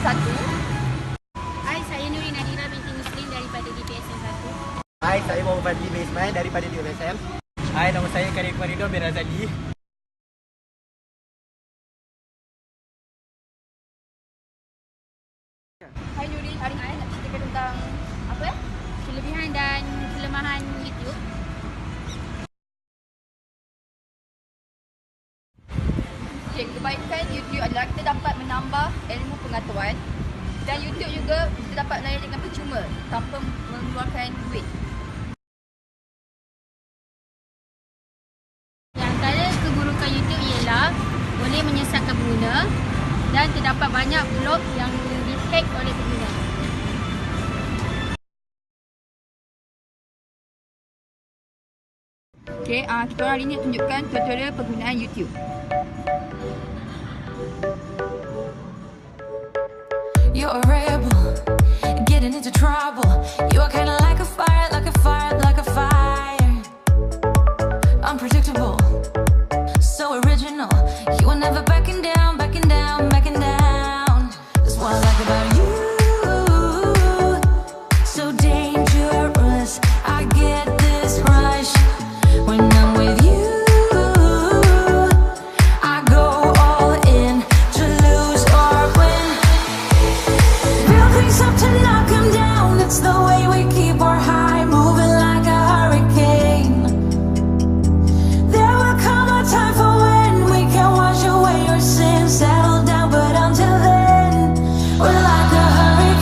1. Hai, saya Nuri Nadira binti Muslim daripada DPSM 1. Hai, saya Muhammad Fadli bin Ismail daripada DPSM. Hai, nama saya Karim Marido bin Razali. Hai Nuri, hari ni nak ceritakan tentang apa ya? Kelebihan dan kelemahan YouTube. Okay, kebaikan YouTube adalah kita dapat menambah ilmu pengetahuan dan YouTube juga kita dapat layan dengan percuma tanpa mengeluarkan duit. Di antara keburukan YouTube ialah boleh menyesatkan pengguna dan terdapat banyak blog yang di-hack oleh pengguna. Okay, kita hari ni tunjukkan tutorial penggunaan YouTube. You're a rebel, getting into trouble. You are kinda like a fire, like a fire, like a fire. Unpredictable, so original. You are never backing down, backing down, backing down. That's what I like about you. So dangerous, I get this rush when I'm with you. I go all in to lose or win. Build things up to knock 'em down. It's the way we keep our high, moving like a hurricane. There will come a time for when we can wash away your sins, settle down, but until then, we're like a hurricane.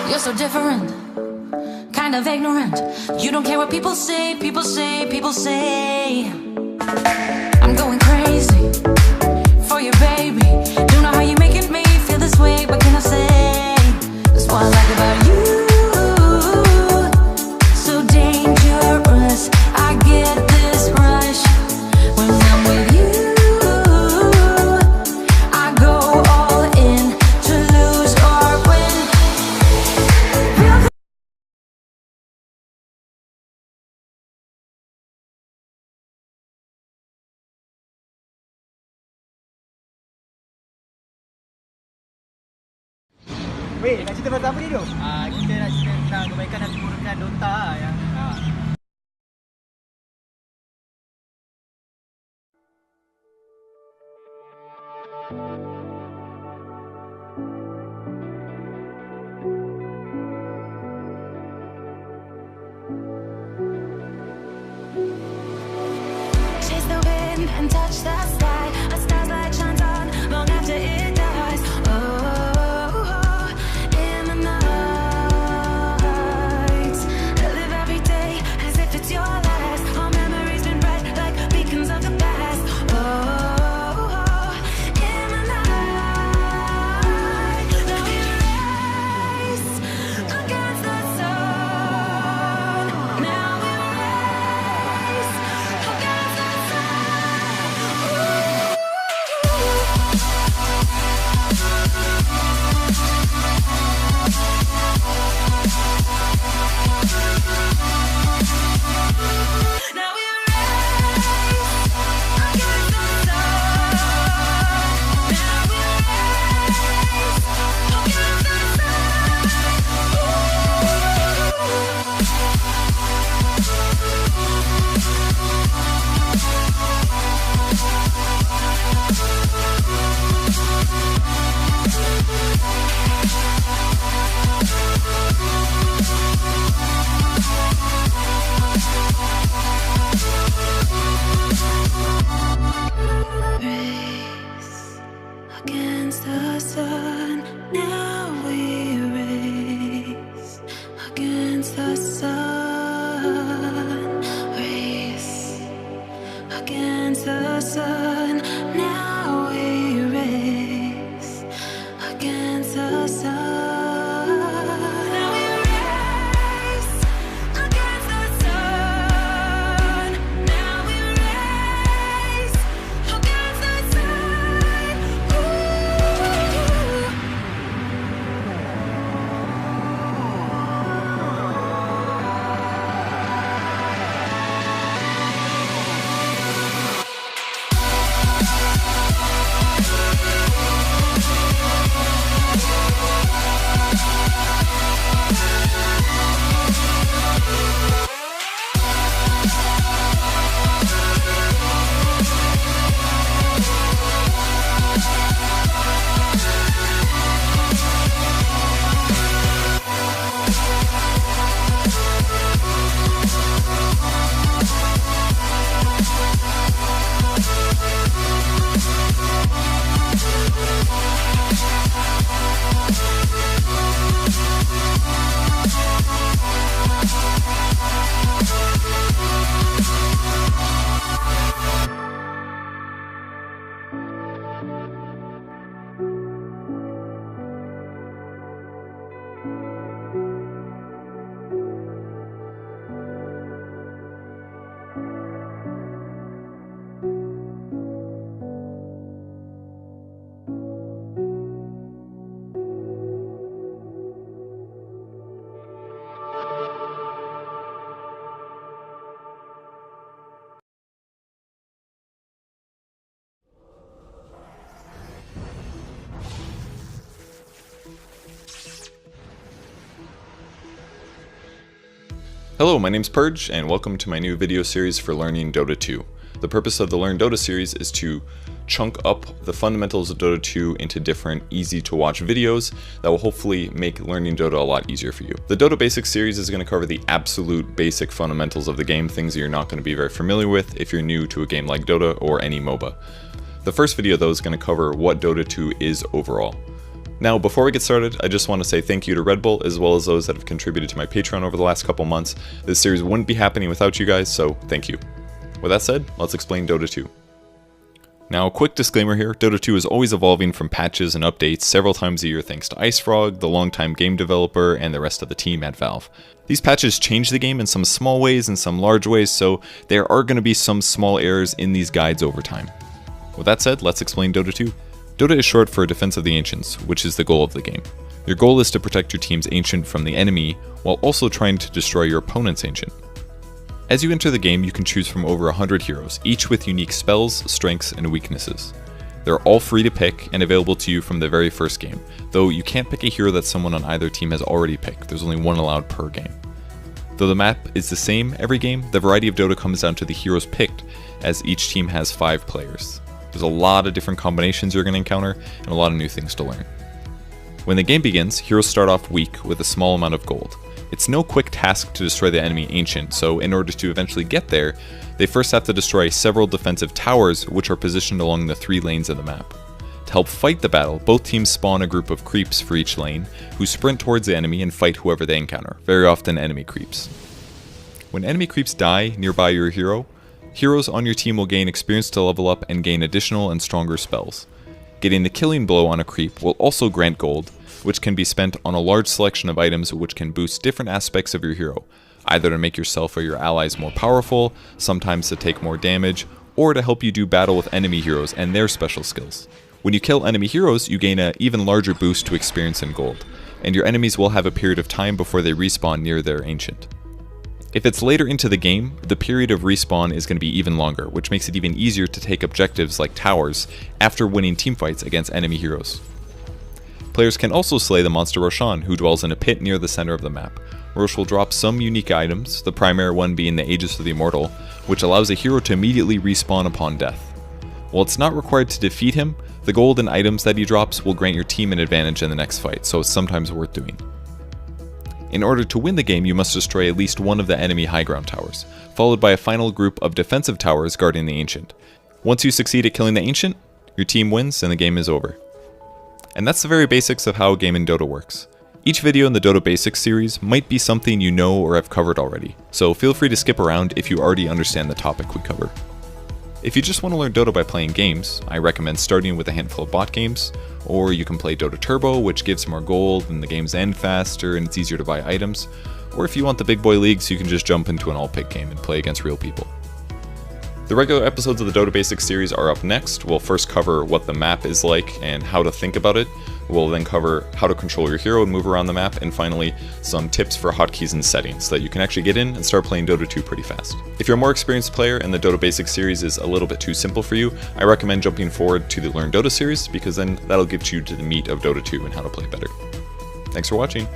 You're so different, kind of ignorant. You don't care what people say, people say, people say. I'm going crazy for you, baby. Don't know how you're making me feel this way. What can I say? That's what I like about you. So dangerous, I get this rush when I'm with you. I go all in to lose or win. Weh, nak cerita pasal apa ni tu? Kita nak cerita tentang kebaikan dan keburukan Dota yang Chase the wind and touch the sky. A star's light shines on long after it dies. Oh, in the night, I live every day as if it's your last. All memories been bright like beacons of the past. Oh, in the night, now we race against the sun. Now we race against the sun. Ooh. against the sun. Now we race against the sun. Now we race against the sun. Now we race against the sun. Ooh. Hello, my name's Purge, and welcome to my new video series for learning Dota 2. The purpose of the Learn Dota series is to chunk up the fundamentals of Dota 2 into different easy-to-watch videos that will hopefully make learning Dota a lot easier for you. The Dota Basics series is going to cover the absolute basic fundamentals of the game, things that you're not going to be very familiar with if you're new to a game like Dota or any MOBA. The first video, though, is going to cover what Dota 2 is overall. Now, before we get started, I just want to say thank you to Red Bull, as well as those that have contributed to my Patreon over the last couple months. This series wouldn't be happening without you guys, so thank you. With that said, let's explain Dota 2. Now, a quick disclaimer here, Dota 2 is always evolving from patches and updates several times a year thanks to IceFrog, the longtime game developer, and the rest of the team at Valve. These patches change the game in some small ways and some large ways, so there are going to be some small errors in these guides over time. With that said, let's explain Dota 2. Dota is short for Defense of the Ancients, which is the goal of the game. Your goal is to protect your team's Ancient from the enemy, while also trying to destroy your opponent's Ancient. As you enter the game, you can choose from over 100 heroes, each with unique spells, strengths, and weaknesses. They're all free to pick and available to you from the very first game, though you can't pick a hero that someone on either team has already picked. There's only one allowed per game. Though the map is the same every game, the variety of Dota comes down to the heroes picked, as each team has 5 players. There's a lot of different combinations you're going to encounter, and a lot of new things to learn. When the game begins, heroes start off weak with a small amount of gold. It's no quick task to destroy the enemy Ancient, so in order to eventually get there, they first have to destroy several defensive towers which are positioned along the 3 lanes of the map. To help fight the battle, both teams spawn a group of creeps for each lane, who sprint towards the enemy and fight whoever they encounter, very often enemy creeps. When enemy creeps die nearby your hero, heroes on your team will gain experience to level up and gain additional and stronger spells. Getting the killing blow on a creep will also grant gold, which can be spent on a large selection of items which can boost different aspects of your hero, either to make yourself or your allies more powerful, sometimes to take more damage, or to help you do battle with enemy heroes and their special skills. When you kill enemy heroes, you gain an even larger boost to experience and gold, and your enemies will have a period of time before they respawn near their Ancient. If it's later into the game, the period of respawn is going to be even longer, which makes it even easier to take objectives like towers after winning teamfights against enemy heroes. Players can also slay the monster Roshan, who dwells in a pit near the center of the map. Rosh will drop some unique items, the primary one being the Aegis of the Immortal, which allows a hero to immediately respawn upon death. While it's not required to defeat him, the gold and items that he drops will grant your team an advantage in the next fight, so it's sometimes worth doing. In order to win the game, you must destroy at least one of the enemy high ground towers, followed by a final group of defensive towers guarding the Ancient. Once you succeed at killing the Ancient, your team wins and the game is over. And that's the very basics of how a game in Dota works. Each video in the Dota Basics series might be something you know or have covered already, so feel free to skip around if you already understand the topic we cover. If you just want to learn Dota by playing games, I recommend starting with a handful of bot games, or you can play Dota Turbo, which gives more gold and the games end faster and it's easier to buy items, or if you want the big boy leagues, you can just jump into an all-pick game and play against real people. The regular episodes of the Dota Basics series are up next. We'll first cover what the map is like and how to think about it. We'll then cover how to control your hero and move around the map, and finally, some tips for hotkeys and settings so that you can actually get in and start playing Dota 2 pretty fast. If you're a more experienced player and the Dota Basics series is a little bit too simple for you, I recommend jumping forward to the Learn Dota series, because then that'll get you to the meat of Dota 2 and how to play better. Thanks for watching!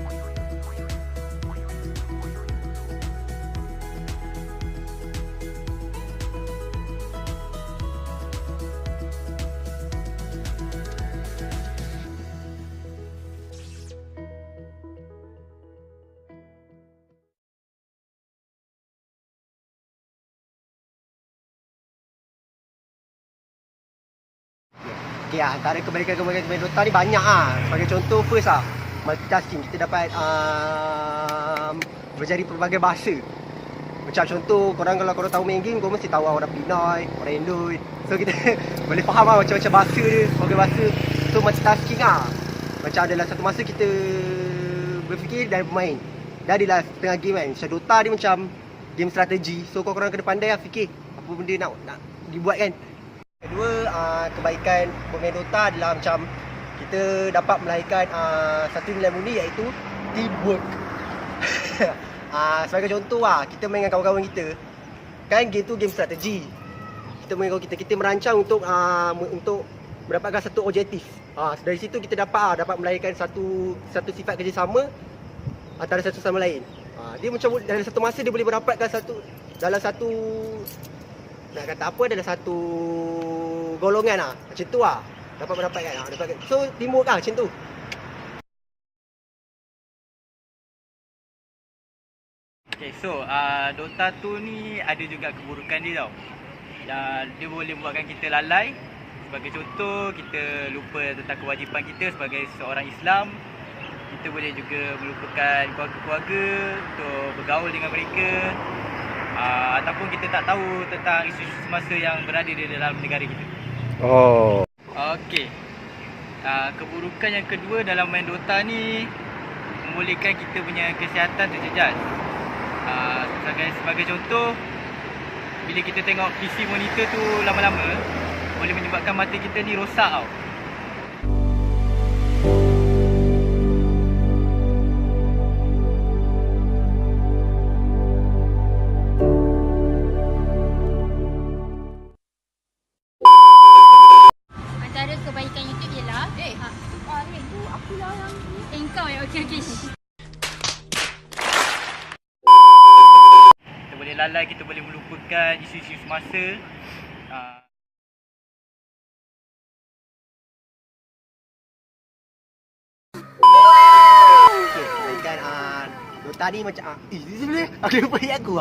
Okay, antara kebaikan-kebaikan main Dota ni banyak ah. Sebagai contoh, first multitasking. Kita dapat berjari pelbagai bahasa. Macam contoh, kalau korang tahu main game, korang mesti tahu orang Pinoy, orang Indo. So kita boleh faham macam-macam bahasa dia, pelbagai bahasa. So multitasking macam adalah satu masa kita berfikir dan bermain. Dah adalah tengah game kan. Macam Dota dia macam game strategi. So korang kena pandai fikir apa benda nak dibuat kan. Kedua, kebaikan bermain Dota adalah macam kita dapat melahirkan satu nilai murni, iaitu teamwork. Sebagai contoh kita main dengan kawan-kawan kita. Kan game tu game strategi. Kita main dengan kita merancang untuk mendapatkan satu objektif. Dari situ kita dapat melahirkan satu sifat kerjasama antara satu sama lain. Dia macam dalam satu masa dia boleh mendapatkan dalam satu golongan macam tu dapat mendapatkan. So teamwork macam tu. Okay, so Dota tu ni ada juga keburukan dia tau. Dia boleh buatkan kita lalai. Sebagai contoh, kita lupa tentang kewajipan kita sebagai seorang Islam. Kita boleh juga melupakan keluarga-keluarga untuk bergaul dengan mereka. Ataupun kita tak tahu tentang isu-isu semasa yang berada di dalam negara kita. Okey. Keburukan yang kedua dalam main Dota ni membolehkan kita punya kesihatan terjejas. Sebagai contoh, bila kita tengok PC monitor tu lama-lama, boleh menyebabkan mata kita ni rosak tau. Antara kebaikan YouTube ialah Ni tu akulah yang engkau ya. Okey. Kita boleh lalai, kita boleh melupakan isu-isu semasa. Okay, kebaikan Dota ni macam sebenarnya aku lupa aku